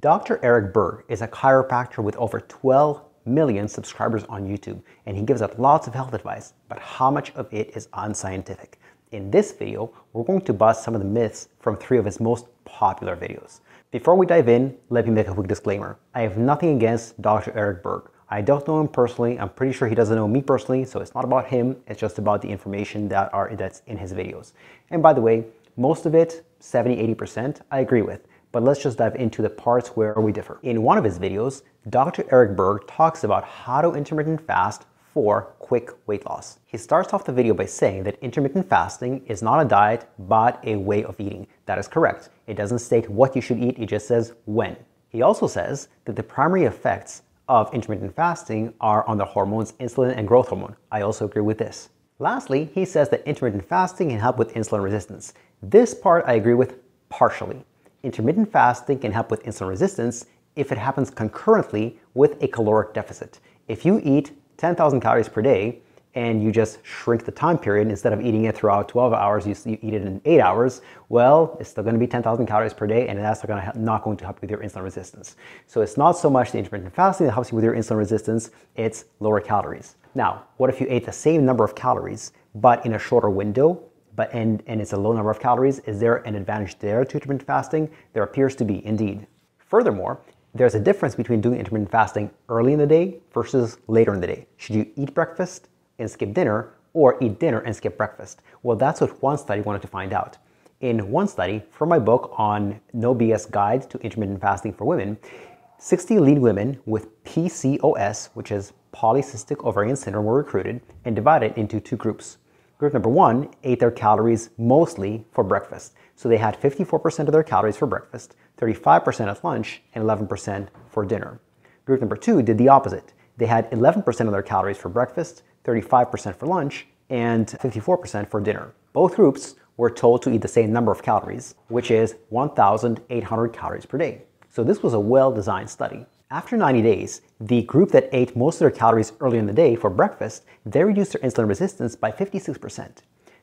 Dr. Eric Berg is a chiropractor with over 12 million subscribers on YouTube, and he gives out lots of health advice, but how much of it is unscientific? In this video, we're going to bust some of the myths from 3 of his most popular videos. Before we dive in, let me make a quick disclaimer. I have nothing against Dr. Eric Berg. I don't know him personally. I'm pretty sure he doesn't know me personally, so it's not about him. It's just about the information that's in his videos. And by the way, most of it, 70–80%, I agree with. But let's just dive into the parts where we differ. In one of his videos, Dr. Eric Berg talks about how to intermittent fast for quick weight loss. He starts off the video by saying that intermittent fasting is not a diet, but a way of eating. That is correct. It doesn't state what you should eat, it just says when. He also says that the primary effects of intermittent fasting are on the hormones insulin and growth hormone. I also agree with this. Lastly, he says that intermittent fasting can help with insulin resistance. This part I agree with partially. Intermittent fasting can help with insulin resistance if it happens concurrently with a caloric deficit. If you eat 10,000 calories per day and you just shrink the time period, instead of eating it throughout 12 hours, you eat it in 8 hours, well, it's still going to be 10,000 calories per day, and that's not going to help with your insulin resistance. So it's not so much the intermittent fasting that helps you with your insulin resistance, it's lower calories. Now, what if you ate the same number of calories, but in a shorter window, and it's a low number of calories? Is there an advantage there to intermittent fasting? There appears to be, indeed. Furthermore, there's a difference between doing intermittent fasting early in the day versus later in the day. Should you eat breakfast and skip dinner, or eat dinner and skip breakfast? Well, that's what one study wanted to find out. In one study, from my book on No BS Guide to Intermittent Fasting for Women, 60 lean women with PCOS, which is polycystic ovarian syndrome, were recruited and divided into 2 groups. Group number 1 ate their calories mostly for breakfast. So they had 54% of their calories for breakfast, 35% at lunch, and 11% for dinner. Group number 2 did the opposite. They had 11% of their calories for breakfast, 35% for lunch, and 54% for dinner. Both groups were told to eat the same number of calories, which is 1,800 calories per day. So this was a well-designed study. After 90 days, the group that ate most of their calories early in the day for breakfast, they reduced their insulin resistance by 56%.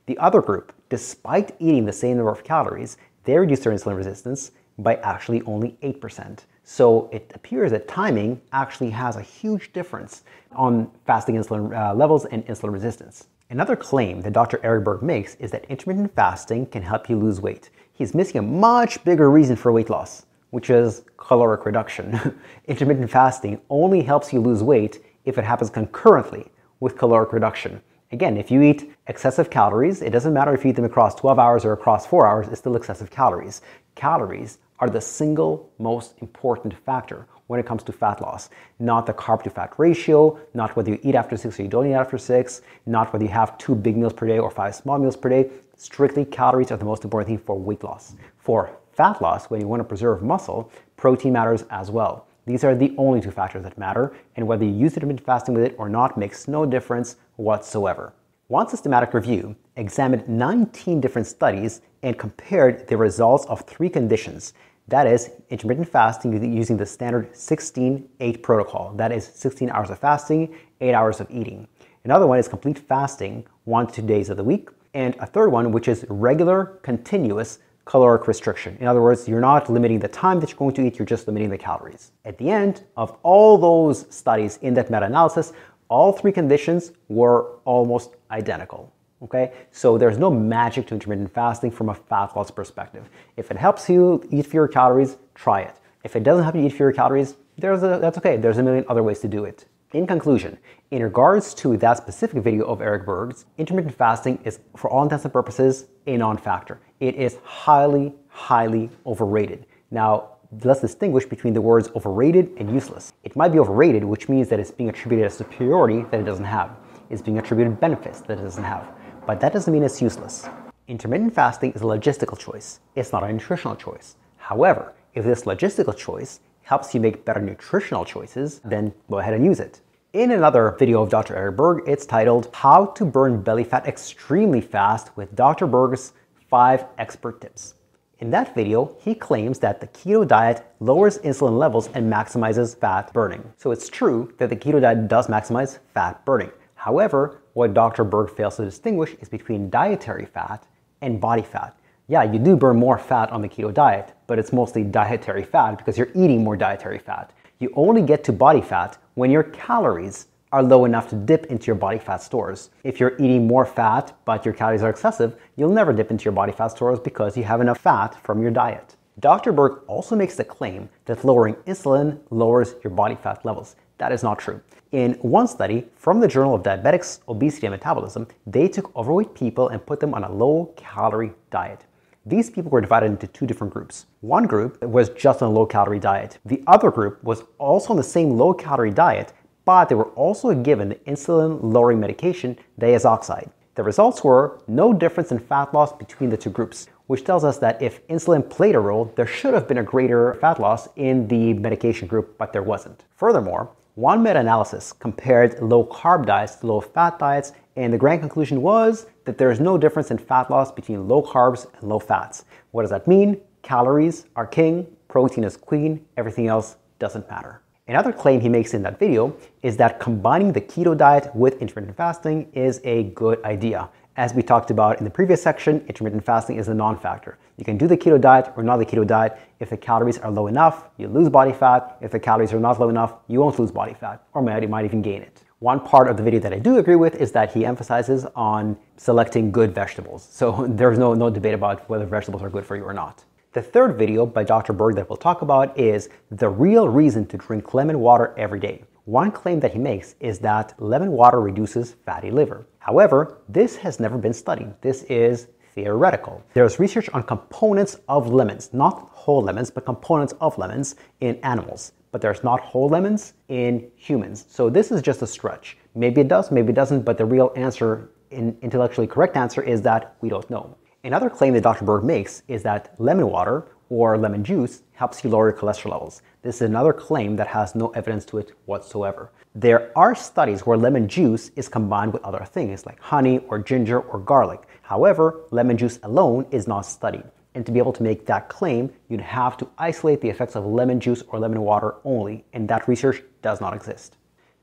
The other group, despite eating the same number of calories, they reduced their insulin resistance by actually only 8%. So it appears that timing actually has a huge difference on fasting insulin levels and insulin resistance. Another claim that Dr. Eric Berg makes is that intermittent fasting can help you lose weight. He's missing a much bigger reason for weight loss, which is caloric reduction. Intermittent fasting only helps you lose weight if it happens concurrently with caloric reduction. Again, if you eat excessive calories, it doesn't matter if you eat them across 12 hours or across 4 hours, it's still excessive calories. Calories are the single most important factor when it comes to fat loss. Not the carb to fat ratio, not whether you eat after 6 or you don't eat after 6, not whether you have 2 big meals per day or 5 small meals per day. Strictly, calories are the most important thing for weight loss. For fat loss, when you want to preserve muscle, protein matters as well. These are the only 2 factors that matter, and whether you use intermittent fasting with it or not makes no difference whatsoever. One systematic review examined 19 different studies and compared the results of 3 conditions. That is, intermittent fasting using the standard 16-8 protocol. That is 16 hours of fasting, 8 hours of eating. Another one is complete fasting, 1 to 2 days of the week. And a third one, which is regular, continuous caloric restriction. In other words, you're not limiting the time that you're going to eat, you're just limiting the calories. At the end of all those studies in that meta-analysis, all 3 conditions were almost identical. Okay, so there's no magic to intermittent fasting from a fat loss perspective. If it helps you eat fewer calories, try it. If it doesn't help you eat fewer calories, that's okay. There's a million other ways to do it. In conclusion, in regards to that specific video of Eric Berg's, intermittent fasting is, for all intents and purposes, a non-factor. It is highly, highly overrated. Now, let's distinguish between the words overrated and useless. It might be overrated, which means that it's being attributed a superiority that it doesn't have. It's being attributed benefits that it doesn't have. But that doesn't mean it's useless. Intermittent fasting is a logistical choice. It's not a nutritional choice. However, if this logistical choice helps you make better nutritional choices, then go ahead and use it. In another video of Dr. Eric Berg, it's titled How to Burn Belly Fat Extremely Fast with Dr. Berg's 5 Expert Tips. In that video, he claims that the keto diet lowers insulin levels and maximizes fat burning. So it's true that the keto diet does maximize fat burning. However, what Dr. Berg fails to distinguish is between dietary fat and body fat. Yeah, you do burn more fat on the keto diet, but it's mostly dietary fat because you're eating more dietary fat. You only get to body fat when your calories are low enough to dip into your body fat stores. If you're eating more fat, but your calories are excessive, you'll never dip into your body fat stores because you have enough fat from your diet. Dr. Berg also makes the claim that lowering insulin lowers your body fat levels. That is not true. In one study from the Journal of Diabetics, Obesity and Metabolism, they took overweight people and put them on a low-calorie diet. These people were divided into two different groups. One group was just on a low-calorie diet. The other group was also on the same low-calorie diet, but they were also given the insulin-lowering medication, diazoxide. The results were no difference in fat loss between the two groups, which tells us that if insulin played a role, there should have been a greater fat loss in the medication group, but there wasn't. Furthermore, one meta-analysis compared low-carb diets to low-fat diets, and the grand conclusion was that there is no difference in fat loss between low carbs and low fats. What does that mean? Calories are king, protein is queen, everything else doesn't matter. Another claim he makes in that video is that combining the keto diet with intermittent fasting is a good idea. As we talked about in the previous section, intermittent fasting is a non-factor. You can do the keto diet or not the keto diet. If the calories are low enough, you lose body fat. If the calories are not low enough, you won't lose body fat, or you might even gain it. One part of the video that I do agree with is that he emphasizes on selecting good vegetables. So there's no debate about whether vegetables are good for you or not. The third video by Dr. Berg that we'll talk about is the real reason to drink lemon water every day. One claim that he makes is that lemon water reduces fatty liver. However, this has never been studied. This is theoretical. There's research on components of lemons, not whole lemons, but components of lemons in animals. But there's not whole lemons in humans. So this is just a stretch. Maybe it does, maybe it doesn't, but the real answer, intellectually correct answer, is that we don't know. Another claim that Dr. Berg makes is that lemon water or lemon juice helps you lower your cholesterol levels. This is another claim that has no evidence to it whatsoever. There are studies where lemon juice is combined with other things like honey or ginger or garlic. However, lemon juice alone is not studied. And to be able to make that claim, you'd have to isolate the effects of lemon juice or lemon water only, and that research does not exist.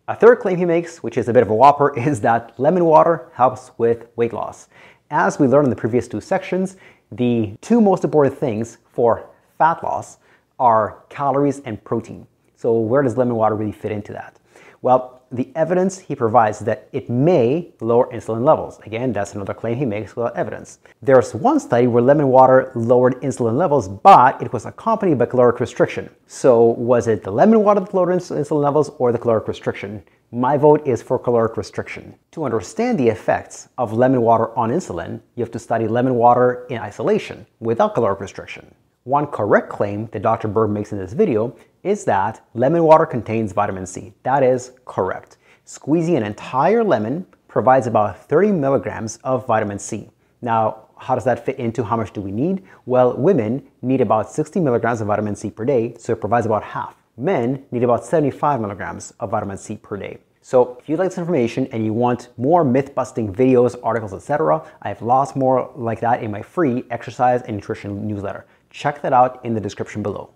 A third claim he makes, which is a bit of a whopper, is that lemon water helps with weight loss. As we learned in the previous two sections, the two most important things for fat loss are calories and protein. So where does lemon water really fit into that? Well, the evidence he provides is that it may lower insulin levels. Again, that's another claim he makes without evidence. There's one study where lemon water lowered insulin levels, but it was accompanied by caloric restriction. So was it the lemon water that lowered insulin levels or the caloric restriction? My vote is for caloric restriction. To understand the effects of lemon water on insulin, you have to study lemon water in isolation without caloric restriction. One correct claim that Dr. Berg makes in this video is that lemon water contains vitamin C. That is correct. Squeezing an entire lemon provides about 30 milligrams of vitamin C. Now, how does that fit into how much do we need? Well, women need about 60 milligrams of vitamin C per day, so it provides about half. Men need about 75 milligrams of vitamin C per day. So if you like this information and you want more myth-busting videos, articles, etc., I have lots more like that in my free exercise and nutrition newsletter. Check that out in the description below.